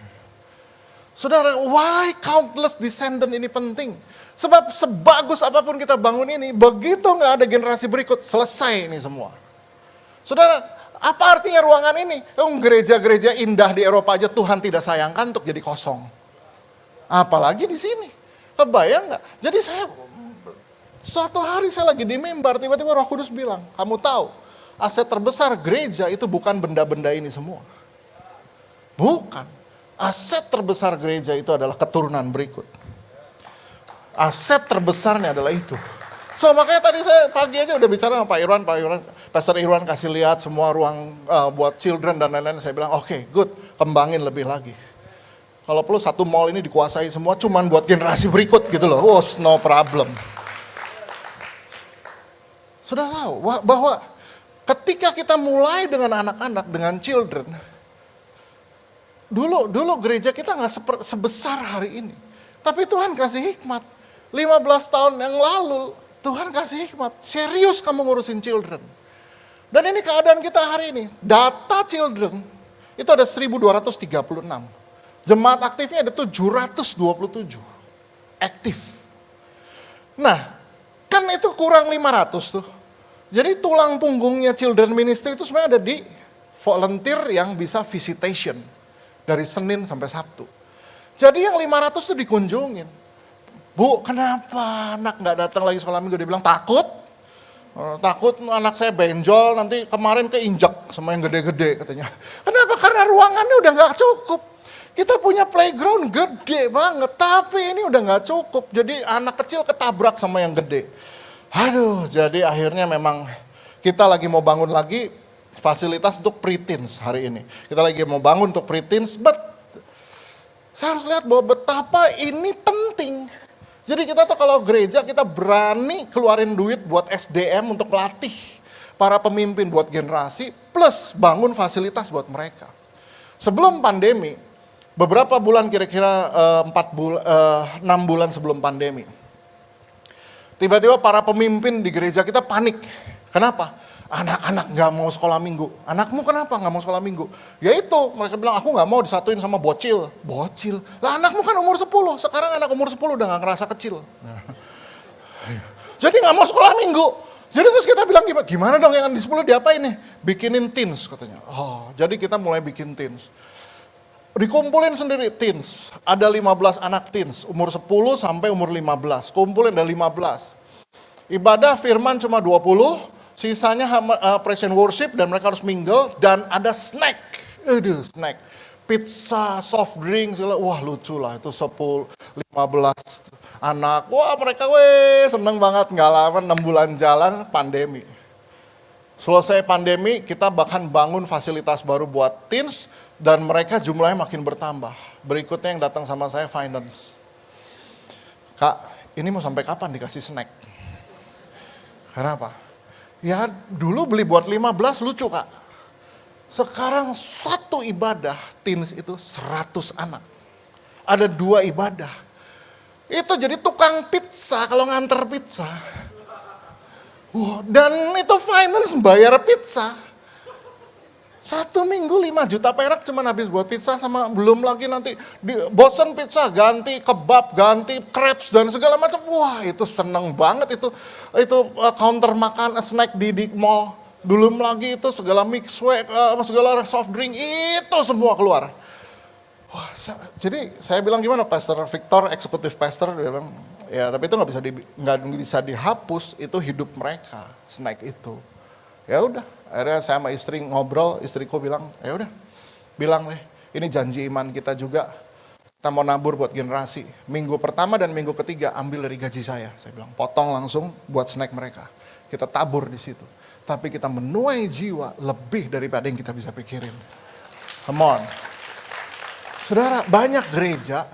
Saudara, why countless descendant ini penting? Sebab sebagus apapun kita bangun ini, begitu nggak ada generasi berikut, selesai ini semua. Saudara, apa artinya ruangan ini? Gereja-gereja indah di Eropa aja Tuhan tidak sayangkan untuk jadi kosong. Apalagi di sini. Kebayang nggak? Jadi suatu hari saya lagi di mimbar, tiba-tiba Roh Kudus bilang, kamu tahu, aset terbesar gereja itu bukan benda-benda ini semua. Bukan. Aset terbesar gereja itu adalah keturunan berikut. Aset terbesarnya adalah itu. So makanya tadi saya pagi aja udah bicara sama Pak Irwan, Pastor Irwan kasih lihat semua ruang buat children dan lain-lain. Saya bilang, oke, good, kembangin lebih lagi. Kalau perlu satu mall ini dikuasai semua cuman buat generasi berikut gitu loh. Oh, no problem. Sudah tahu bahwa ketika kita mulai dengan anak-anak, dengan children, dulu gereja kita nggak sebesar hari ini. Tapi Tuhan kasih hikmat. 15 tahun yang lalu Tuhan kasih hikmat. Serius kamu ngurusin children. Dan ini keadaan kita hari ini. Data children itu ada 1236. Jemaat aktifnya ada 727 aktif. Nah, kan itu kurang 500 tuh. Jadi tulang punggungnya children ministry itu sebenarnya ada di volunteer yang bisa visitation. Dari Senin sampai Sabtu. Jadi yang 500 tuh dikunjungin. Bu, kenapa anak gak datang lagi sekolah minggu? Dia bilang takut. Takut anak saya benjol, nanti kemarin keinjak sama yang gede-gede katanya. Kenapa? Karena ruangannya udah gak cukup. Kita punya playground gede banget, tapi ini udah gak cukup. Jadi anak kecil ketabrak sama yang gede. Aduh, jadi akhirnya memang kita lagi mau bangun lagi fasilitas untuk preteens hari ini. Kita lagi mau bangun untuk preteens, but saya harus lihat bahwa betapa ini penting. Jadi kita tuh kalau gereja kita berani keluarin duit buat SDM untuk latih para pemimpin buat generasi, plus bangun fasilitas buat mereka. Sebelum pandemi, beberapa bulan kira-kira 6 bulan sebelum pandemi. Tiba-tiba para pemimpin di gereja kita panik. Kenapa? Anak-anak gak mau sekolah minggu. Anakmu kenapa gak mau sekolah minggu? Ya itu, mereka bilang aku gak mau disatuin sama bocil. Bocil? Lah anakmu kan umur 10, sekarang anak umur 10 udah gak ngerasa kecil. Jadi gak mau sekolah minggu. Jadi terus kita bilang gimana dong yang di 10 diapain nih? Bikinin teens katanya. Oh, jadi kita mulai bikin teens. Dikumpulin sendiri teens, ada 15 anak teens, umur 10 sampai umur 15, kumpulin ada 15. Ibadah firman cuma 20, sisanya praise and worship dan mereka harus mingle dan ada snack. Snack. Pizza, soft drink, segala. Wah lucu lah itu 10, 15 anak. Wah mereka seneng banget, nggak lama 6 bulan jalan pandemi. Selesai pandemi kita bahkan bangun fasilitas baru buat teens. Dan mereka jumlahnya makin bertambah. Berikutnya yang datang sama saya finance. Kak, ini mau sampai kapan dikasih snack? Kenapa? Ya dulu beli buat 15 lucu kak. Sekarang satu ibadah teens itu 100 anak. Ada 2 ibadah. Itu jadi tukang pizza kalau nganter pizza. Dan itu finance bayar pizza. 1 minggu 5 juta perak cuma habis buat pizza sama belum lagi nanti bosen pizza ganti kebab, ganti crepes dan segala macam. Wah itu seneng banget itu counter makan snack di mall. Belum lagi itu segala mixway, segala soft drink itu semua keluar. Wah, jadi saya bilang gimana Pastor Victor, eksekutif pastor, dia bilang ya tapi itu nggak bisa dihapus, itu hidup mereka snack itu. Ya udah. Akhirnya saya sama istri ngobrol, istriku bilang, ya udah, bilang deh, ini janji iman kita juga, kita mau nabur buat generasi. Minggu pertama dan minggu ketiga ambil dari gaji saya bilang, potong langsung buat snack mereka. Kita tabur di situ, tapi kita menuai jiwa lebih daripada yang kita bisa pikirin. Come on, saudara, banyak gereja,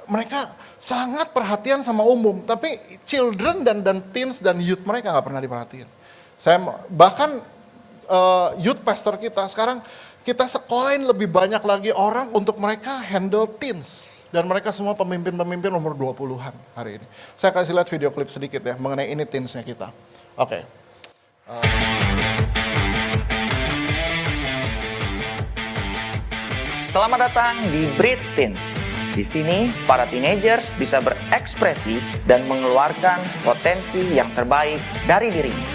mereka sangat perhatian sama umum, tapi children dan teens dan youth mereka nggak pernah diperhatiin. Saya bahkan youth pastor kita sekarang kita sekolahin lebih banyak lagi orang untuk mereka handle teens. Dan mereka semua pemimpin-pemimpin umur 20-an hari ini. Saya kasih lihat video klip sedikit ya mengenai ini teensnya kita. Oke. Selamat datang di Bridge Teens. Di sini, para teenagers bisa berekspresi dan mengeluarkan potensi yang terbaik dari dirinya.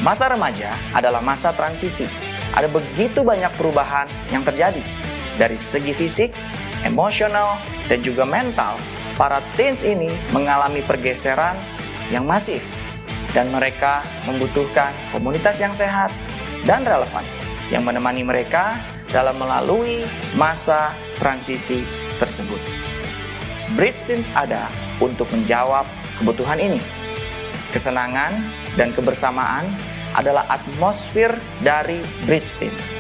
Masa remaja adalah masa transisi. Ada begitu banyak perubahan yang terjadi. Dari segi fisik, emosional, dan juga mental, para teens ini mengalami pergeseran yang masif. Dan mereka membutuhkan komunitas yang sehat dan relevan yang menemani mereka dalam melalui masa transisi tersebut. Bridge Teens ada untuk menjawab kebutuhan ini. Kesenangan dan kebersamaan adalah atmosfer dari Bridge Teens.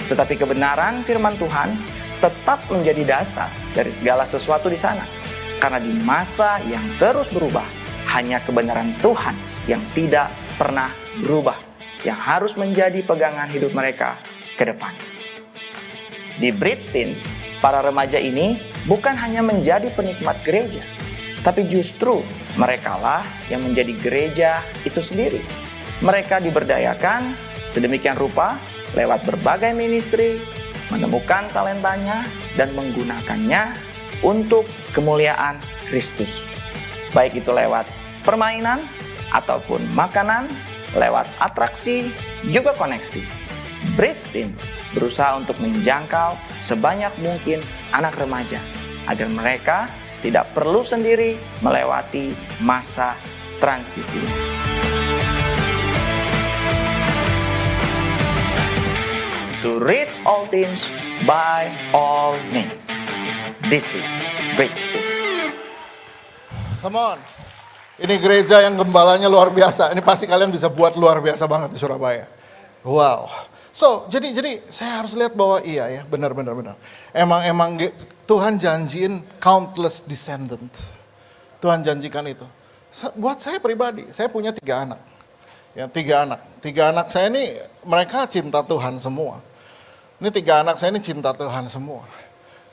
Tetapi kebenaran firman Tuhan tetap menjadi dasar dari segala sesuatu di sana. Karena di masa yang terus berubah, hanya kebenaran Tuhan yang tidak pernah berubah, yang harus menjadi pegangan hidup mereka ke depan. Di Bridge Teens, para remaja ini bukan hanya menjadi penikmat gereja, tapi justru merekalah yang menjadi gereja itu sendiri. Mereka diberdayakan sedemikian rupa lewat berbagai ministry, menemukan talentanya dan menggunakannya untuk kemuliaan Kristus. Baik itu lewat permainan ataupun makanan, lewat atraksi, juga koneksi. Bridge Teens berusaha untuk menjangkau sebanyak mungkin anak remaja agar mereka tidak perlu sendiri melewati masa transisi. To reach all teens by all means. This is Bridge Teens. Come on. Ini gereja yang gembalanya luar biasa. Ini pasti kalian bisa buat luar biasa banget di Surabaya. Wow. So, jadi saya harus lihat bahwa iya ya, benar. Emang Tuhan janjiin countless descendant. Tuhan janjikan itu. Buat saya pribadi, saya punya 3 anak. Ya, 3 anak. 3 anak saya ini mereka cinta Tuhan semua. Ini 3 anak saya ini cinta Tuhan semua.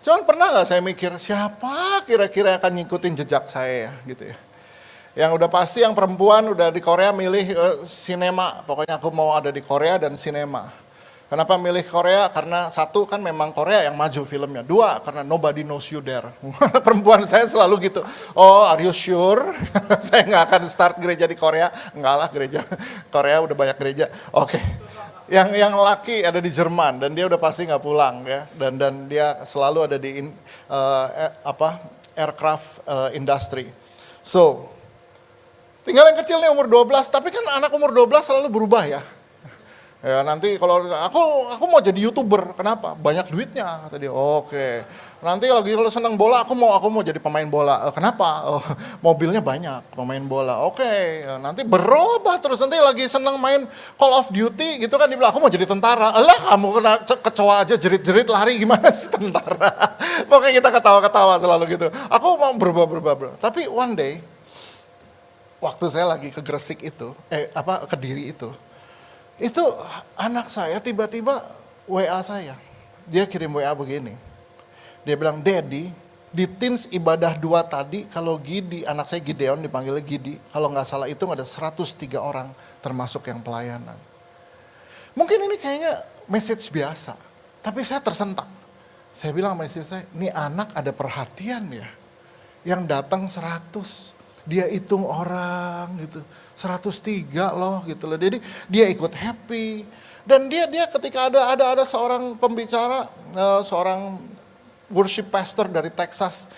Cuman pernah gak saya mikir, siapa kira-kira akan ngikutin jejak saya ya, gitu ya. Yang udah pasti yang perempuan udah di Korea milih sinema. Pokoknya aku mau ada di Korea dan sinema. Kenapa milih Korea? Karena 1 kan memang Korea yang maju filmnya. 2 karena nobody knows you there. Perempuan saya selalu gitu. Oh, are you sure? Saya nggak akan start gereja di Korea. Enggak lah, gereja Korea udah banyak gereja. Oke. Yang laki ada di Jerman dan dia udah pasti nggak pulang ya. Dan dia selalu ada di aircraft industry. So, tinggal yang kecil nih umur 12, tapi kan anak umur 12 selalu berubah ya. Ya nanti kalau aku mau jadi YouTuber, kenapa? Banyak duitnya kata dia. Oke. Nanti lagi kalau senang bola aku mau jadi pemain bola. Kenapa? Oh, mobilnya banyak, pemain bola. Oke. Nanti berubah terus, nanti lagi senang main Call of Duty gitu kan, dia bilang aku mau jadi tentara. Alah, kamu kena kecoa aja jerit-jerit lari gimana sih tentara. Pokoknya kita ketawa-ketawa selalu gitu. Aku mau berubah. Tapi one day waktu saya lagi ke Gresik itu, Kediri itu anak saya tiba-tiba WA saya. Dia kirim WA begini. Dia bilang, Daddy, di teens ibadah 2 tadi, kalau Gidi, anak saya Gideon dipanggilnya Gidi, kalau nggak salah itu ada 103 orang termasuk yang pelayanan. Mungkin ini kayaknya message biasa, tapi saya tersentak. Saya bilang sama istri saya, ini anak ada perhatian ya, yang datang 100. Dia hitung orang gitu, 103 loh gitu loh. Jadi dia ikut happy. Dan dia ketika ada seorang pembicara, seorang worship pastor dari Texas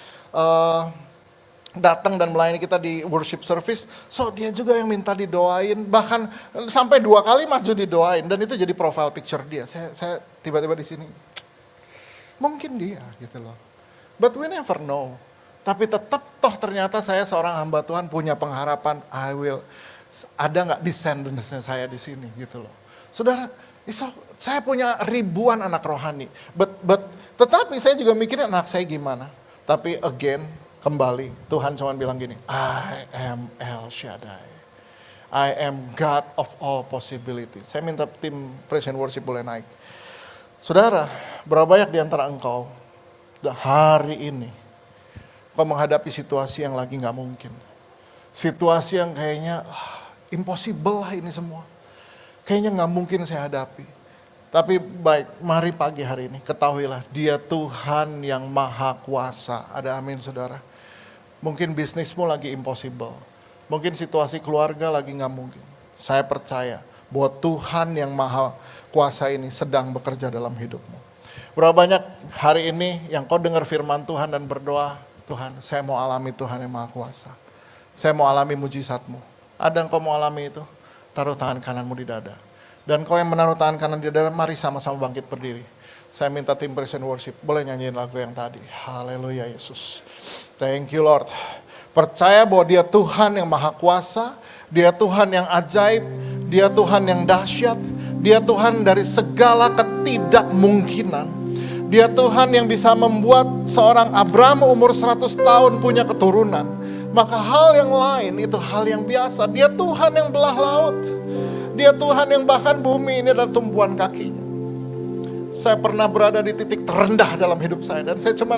datang dan melayani kita di worship service. So dia juga yang minta didoain, bahkan sampai 2 kali maju didoain. Dan itu jadi profile picture dia. Saya tiba-tiba di sini, mungkin dia gitu loh. But we never know. Tapi tetap toh ternyata saya seorang hamba Tuhan punya pengharapan, ada nggak descendants-nya saya di sini gitu loh. Saudara, saya punya ribuan anak rohani. Tetapi saya juga mikirin anak saya gimana. Tapi again, kembali Tuhan cuma bilang gini, I am El Shaddai. I am God of all possibilities. Saya minta tim praise and worship boleh naik. Saudara, berapa banyak di antara engkau Dan hari ini kau menghadapi situasi yang lagi gak mungkin. Situasi yang kayaknya impossible lah ini semua. Kayaknya gak mungkin saya hadapi. Tapi baik, mari pagi hari ini ketahuilah Dia Tuhan yang maha kuasa. Ada amin saudara. Mungkin bisnismu lagi impossible. Mungkin situasi keluarga lagi gak mungkin. Saya percaya bahwa Tuhan yang maha kuasa ini sedang bekerja dalam hidupmu. Berapa banyak hari ini yang kau dengar firman Tuhan dan berdoa, Tuhan saya mau alami Tuhan yang maha kuasa. Saya mau alami mujizat-Mu. Ada yang kau mau alami itu? Taruh tangan kananmu di dada. Dan kau yang menaruh tangan kanan di dada, mari sama-sama bangkit berdiri. Saya minta tim praise and worship, boleh nyanyiin lagu yang tadi. Haleluya Yesus. Thank you Lord. Percaya bahwa Dia Tuhan yang maha kuasa, Dia Tuhan yang ajaib, Dia Tuhan yang dahsyat, Dia Tuhan dari segala ketidakmungkinan. Dia Tuhan yang bisa membuat seorang Abraham umur 100 tahun punya keturunan. Maka hal yang lain itu hal yang biasa. Dia Tuhan yang belah laut. Dia Tuhan yang bahkan bumi ini adalah tumpuan kakinya. Saya pernah berada di titik terendah dalam hidup saya. Dan saya cuma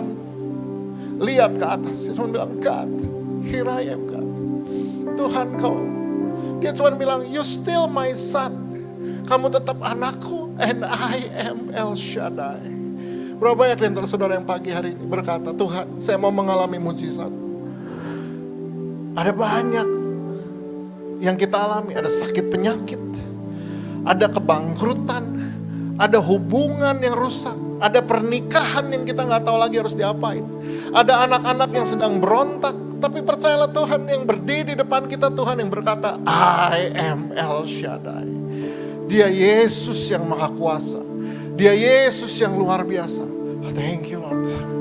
lihat ke atas. Saya cuma bilang, God, here I am God. Tuhan kau. Dia cuma bilang, you still my son. Kamu tetap anakku. And I am El Shaddai. Berapa banyak di antara saudara yang pagi hari ini berkata, Tuhan saya mau mengalami mujizat. Ada banyak yang kita alami, ada sakit penyakit, ada kebangkrutan, ada hubungan yang rusak, ada pernikahan yang kita gak tahu lagi harus diapain. Ada anak-anak yang sedang berontak, tapi percayalah Tuhan yang berdiri di depan kita, Tuhan yang berkata, I am El Shaddai. Dia Yesus yang maha kuasa. Dia Yesus yang luar biasa. Thank you Lord.